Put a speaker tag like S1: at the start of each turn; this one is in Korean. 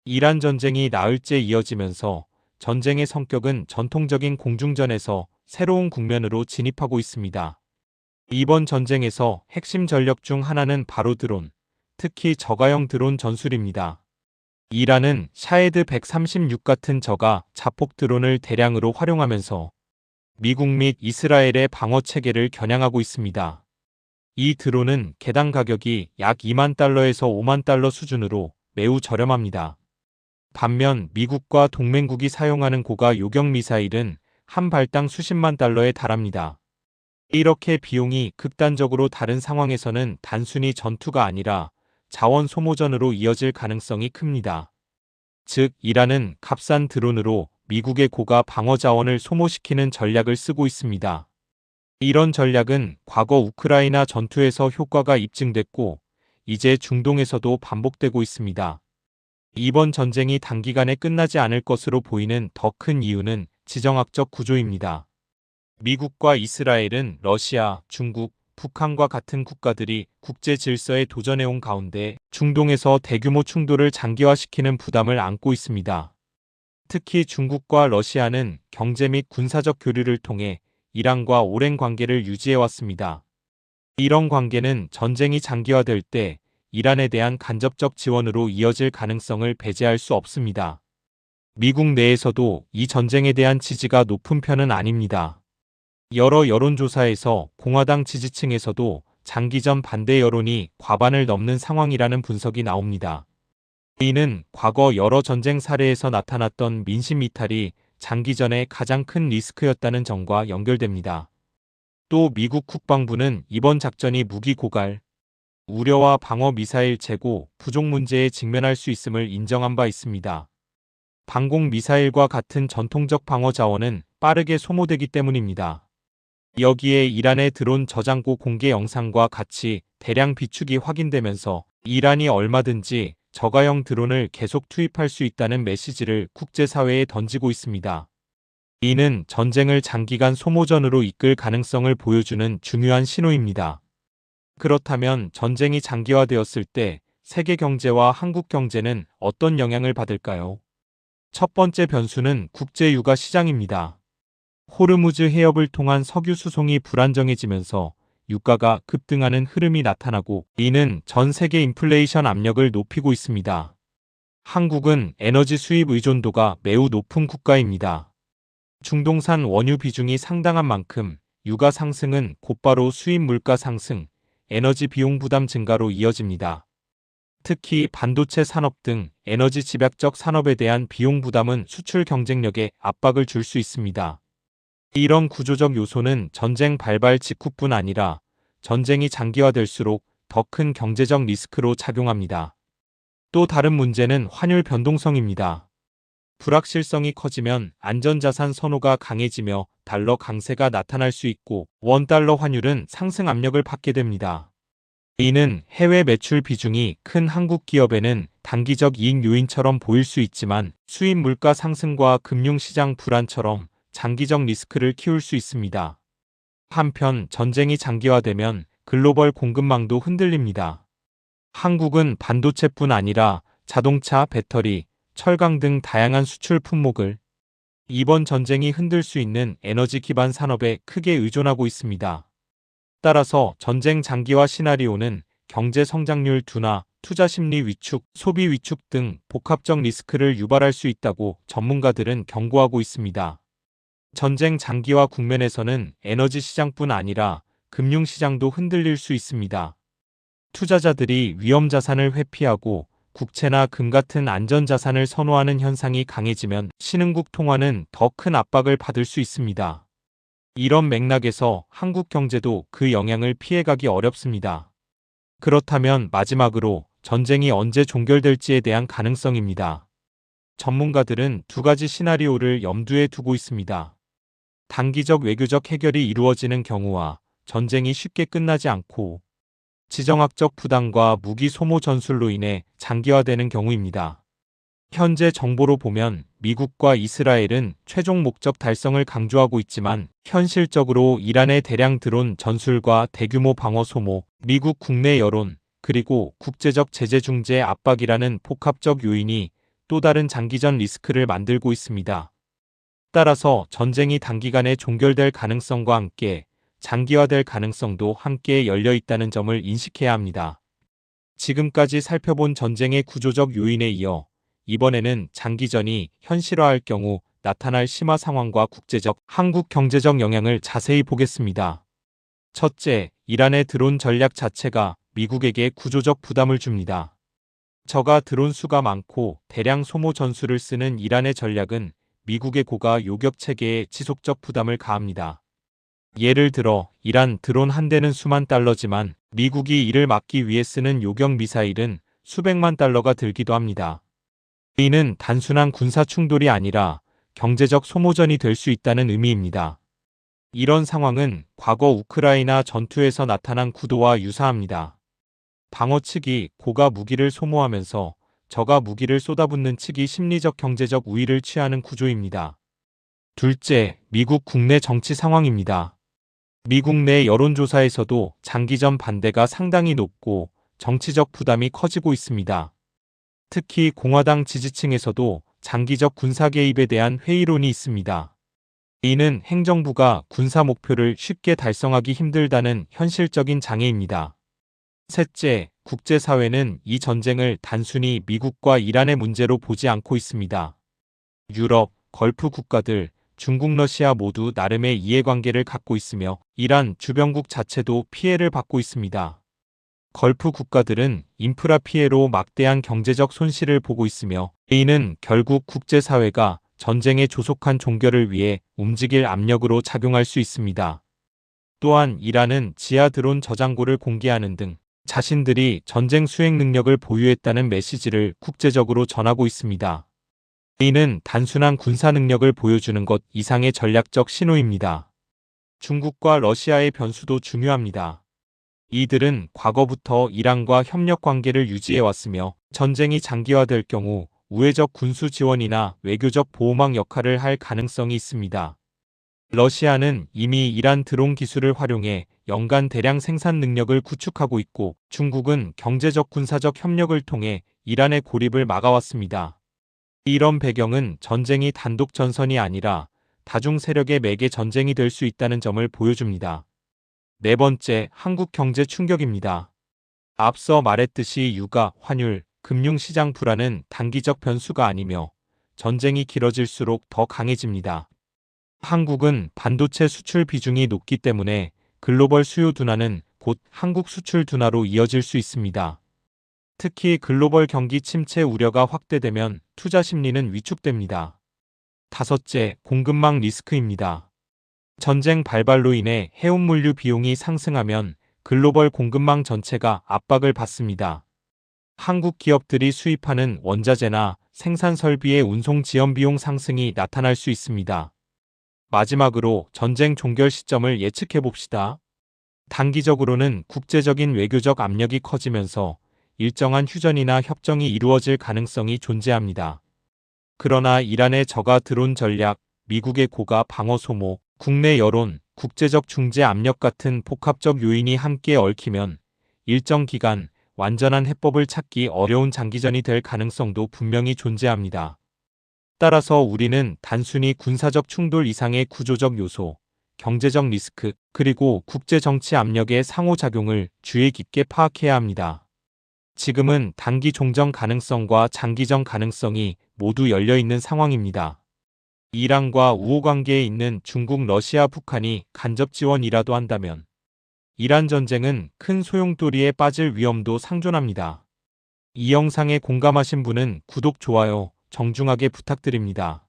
S1: 이란 전쟁이 나흘째 이어지면서 전쟁의 성격은 전통적인 공중전에서 새로운 국면으로 진입하고 있습니다. 이번 전쟁에서 핵심 전력 중 하나는 바로 드론, 특히 저가형 드론 전술입니다. 이란은 샤헤드 136 같은 저가 자폭 드론을 대량으로 활용하면서 미국 및 이스라엘의 방어 체계를 겨냥하고 있습니다. 이 드론은 개당 가격이 약 2만 달러에서 5만 달러 수준으로 매우 저렴합니다. 반면 미국과 동맹국이 사용하는 고가 요격 미사일은 한 발당 수십만 달러에 달합니다. 이렇게 비용이 극단적으로 다른 상황에서는 단순히 전투가 아니라 자원 소모전으로 이어질 가능성이 큽니다. 즉, 이란은 값싼 드론으로 미국의 고가 방어 자원을 소모시키는 전략을 쓰고 있습니다. 이런 전략은 과거 우크라이나 전투에서 효과가 입증됐고, 이제 중동에서도 반복되고 있습니다. 이번 전쟁이 단기간에 끝나지 않을 것으로 보이는 더 큰 이유는 지정학적 구조입니다. 미국과 이스라엘은 러시아, 중국, 북한과 같은 국가들이 국제 질서에 도전해온 가운데 중동에서 대규모 충돌을 장기화시키는 부담을 안고 있습니다. 특히 중국과 러시아는 경제 및 군사적 교류를 통해 이란과 오랜 관계를 유지해왔습니다. 이런 관계는 전쟁이 장기화될 때 이란에 대한 간접적 지원으로 이어질 가능성을 배제할 수 없습니다. 미국 내에서도 이 전쟁에 대한 지지가 높은 편은 아닙니다. 여러 여론조사에서 공화당 지지층에서도 장기전 반대 여론이 과반을 넘는 상황이라는 분석이 나옵니다. 이는 과거 여러 전쟁 사례에서 나타났던 민심 이탈이 장기전의 가장 큰 리스크였다는 점과 연결됩니다. 또 미국 국방부는 이번 작전이 무기 고갈, 우려와 방어 미사일 재고 부족 문제에 직면할 수 있음을 인정한 바 있습니다. 방공 미사일과 같은 전통적 방어 자원은 빠르게 소모되기 때문입니다. 여기에 이란의 드론 저장고 공개 영상과 같이 대량 비축이 확인되면서 이란이 얼마든지 저가형 드론을 계속 투입할 수 있다는 메시지를 국제사회에 던지고 있습니다. 이는 전쟁을 장기간 소모전으로 이끌 가능성을 보여주는 중요한 신호입니다. 그렇다면 전쟁이 장기화되었을 때 세계 경제와 한국 경제는 어떤 영향을 받을까요? 첫 번째 변수는 국제 유가 시장입니다. 호르무즈 해협을 통한 석유 수송이 불안정해지면서 유가가 급등하는 흐름이 나타나고 이는 전 세계 인플레이션 압력을 높이고 있습니다. 한국은 에너지 수입 의존도가 매우 높은 국가입니다. 중동산 원유 비중이 상당한 만큼 유가 상승은 곧바로 수입 물가 상승, 에너지 비용 부담 증가로 이어집니다. 특히 반도체 산업 등 에너지 집약적 산업에 대한 비용 부담은 수출 경쟁력에 압박을 줄 수 있습니다. 이런 구조적 요소는 전쟁 발발 직후뿐 아니라 전쟁이 장기화될수록 더 큰 경제적 리스크로 작용합니다. 또 다른 문제는 환율 변동성입니다. 불확실성이 커지면 안전자산 선호가 강해지며 달러 강세가 나타날 수 있고 원달러 환율은 상승 압력을 받게 됩니다. 이는 해외 매출 비중이 큰 한국 기업에는 단기적 이익 요인처럼 보일 수 있지만 수입 물가 상승과 금융시장 불안처럼 장기적 리스크를 키울 수 있습니다. 한편 전쟁이 장기화되면 글로벌 공급망도 흔들립니다. 한국은 반도체뿐 아니라 자동차, 배터리, 철강 등 다양한 수출 품목을 이번 전쟁이 흔들 수 있는 에너지 기반 산업에 크게 의존하고 있습니다. 따라서 전쟁 장기화 시나리오는 경제 성장률 둔화, 투자 심리 위축, 소비 위축 등 복합적 리스크를 유발할 수 있다고 전문가들은 경고하고 있습니다. 전쟁 장기화 국면에서는 에너지 시장뿐 아니라 금융 시장도 흔들릴 수 있습니다. 투자자들이 위험 자산을 회피하고 국채나 금 같은 안전자산을 선호하는 현상이 강해지면 신흥국 통화는 더 큰 압박을 받을 수 있습니다. 이런 맥락에서 한국 경제도 그 영향을 피해가기 어렵습니다. 그렇다면 마지막으로 전쟁이 언제 종결될지에 대한 가능성입니다. 전문가들은 두 가지 시나리오를 염두에 두고 있습니다. 단기적 외교적 해결이 이루어지는 경우와 전쟁이 쉽게 끝나지 않고 지정학적 부담과 무기 소모 전술로 인해 장기화되는 경우입니다. 현재 정보로 보면 미국과 이스라엘은 최종 목적 달성을 강조하고 있지만 현실적으로 이란의 대량 드론 전술과 대규모 방어 소모, 미국 국내 여론, 그리고 국제적 제재 중재 압박이라는 복합적 요인이 또 다른 장기전 리스크를 만들고 있습니다. 따라서 전쟁이 단기간에 종결될 가능성과 함께 장기화될 가능성도 함께 열려 있다는 점을 인식해야 합니다. 지금까지 살펴본 전쟁의 구조적 요인에 이어 이번에는 장기전이 현실화할 경우 나타날 심화 상황과 국제적, 한국 경제적 영향을 자세히 보겠습니다. 첫째, 이란의 드론 전략 자체가 미국에게 구조적 부담을 줍니다. 저가 드론 수가 많고 대량 소모 전술을 쓰는 이란의 전략은 미국의 고가 요격 체계에 지속적 부담을 가합니다. 예를 들어 이란 드론 한 대는 수만 달러지만 미국이 이를 막기 위해 쓰는 요격 미사일은 수백만 달러가 들기도 합니다. 이는 단순한 군사 충돌이 아니라 경제적 소모전이 될 수 있다는 의미입니다. 이런 상황은 과거 우크라이나 전투에서 나타난 구도와 유사합니다. 방어 측이 고가 무기를 소모하면서 저가 무기를 쏟아붓는 측이 심리적 경제적 우위를 취하는 구조입니다. 둘째, 미국 국내 정치 상황입니다. 미국 내 여론조사에서도 장기전 반대가 상당히 높고 정치적 부담이 커지고 있습니다. 특히 공화당 지지층에서도 장기적 군사 개입에 대한 회의론이 있습니다. 이는 행정부가 군사 목표를 쉽게 달성하기 힘들다는 현실적인 장애입니다. 셋째, 국제사회는 이 전쟁을 단순히 미국과 이란의 문제로 보지 않고 있습니다. 유럽, 걸프 국가들, 중국, 러시아 모두 나름의 이해관계를 갖고 있으며 이란 주변국 자체도 피해를 받고 있습니다. 걸프 국가들은 인프라 피해로 막대한 경제적 손실을 보고 있으며 이는 결국 국제사회가 전쟁의 조속한 종결을 위해 움직일 압력으로 작용할 수 있습니다. 또한 이란은 지하 드론 저장고를 공개하는 등 자신들이 전쟁 수행 능력을 보유했다는 메시지를 국제적으로 전하고 있습니다. 이는 단순한 군사 능력을 보여주는 것 이상의 전략적 신호입니다. 중국과 러시아의 변수도 중요합니다. 이들은 과거부터 이란과 협력 관계를 유지해왔으며 전쟁이 장기화될 경우 우회적 군수 지원이나 외교적 보호막 역할을 할 가능성이 있습니다. 러시아는 이미 이란 드론 기술을 활용해 연간 대량 생산 능력을 구축하고 있고 중국은 경제적 군사적 협력을 통해 이란의 고립을 막아왔습니다. 이런 배경은 전쟁이 단독 전선이 아니라 다중 세력의 매개 전쟁이 될 수 있다는 점을 보여줍니다. 네 번째, 한국 경제 충격입니다. 앞서 말했듯이 유가, 환율, 금융시장 불안은 단기적 변수가 아니며 전쟁이 길어질수록 더 강해집니다. 한국은 반도체 수출 비중이 높기 때문에 글로벌 수요 둔화는 곧 한국 수출 둔화로 이어질 수 있습니다. 특히 글로벌 경기 침체 우려가 확대되면 투자 심리는 위축됩니다. 다섯째, 공급망 리스크입니다. 전쟁 발발로 인해 해운물류 비용이 상승하면 글로벌 공급망 전체가 압박을 받습니다. 한국 기업들이 수입하는 원자재나 생산 설비의 운송 지연 비용 상승이 나타날 수 있습니다. 마지막으로 전쟁 종결 시점을 예측해 봅시다. 단기적으로는 국제적인 외교적 압력이 커지면서 일정한 휴전이나 협정이 이루어질 가능성이 존재합니다. 그러나 이란의 저가 드론 전략, 미국의 고가 방어 소모, 국내 여론, 국제적 중재 압력 같은 복합적 요인이 함께 얽히면 일정 기간 완전한 해법을 찾기 어려운 장기전이 될 가능성도 분명히 존재합니다. 따라서 우리는 단순히 군사적 충돌 이상의 구조적 요소, 경제적 리스크, 그리고 국제정치 압력의 상호작용을 주의 깊게 파악해야 합니다. 지금은 단기 종전 가능성과 장기전 가능성이 모두 열려있는 상황입니다. 이란과 우호관계에 있는 중국, 러시아, 북한이 간접 지원이라도 한다면 이란 전쟁은 큰 소용돌이에 빠질 위험도 상존합니다. 이 영상에 공감하신 분은 구독, 좋아요 정중하게 부탁드립니다.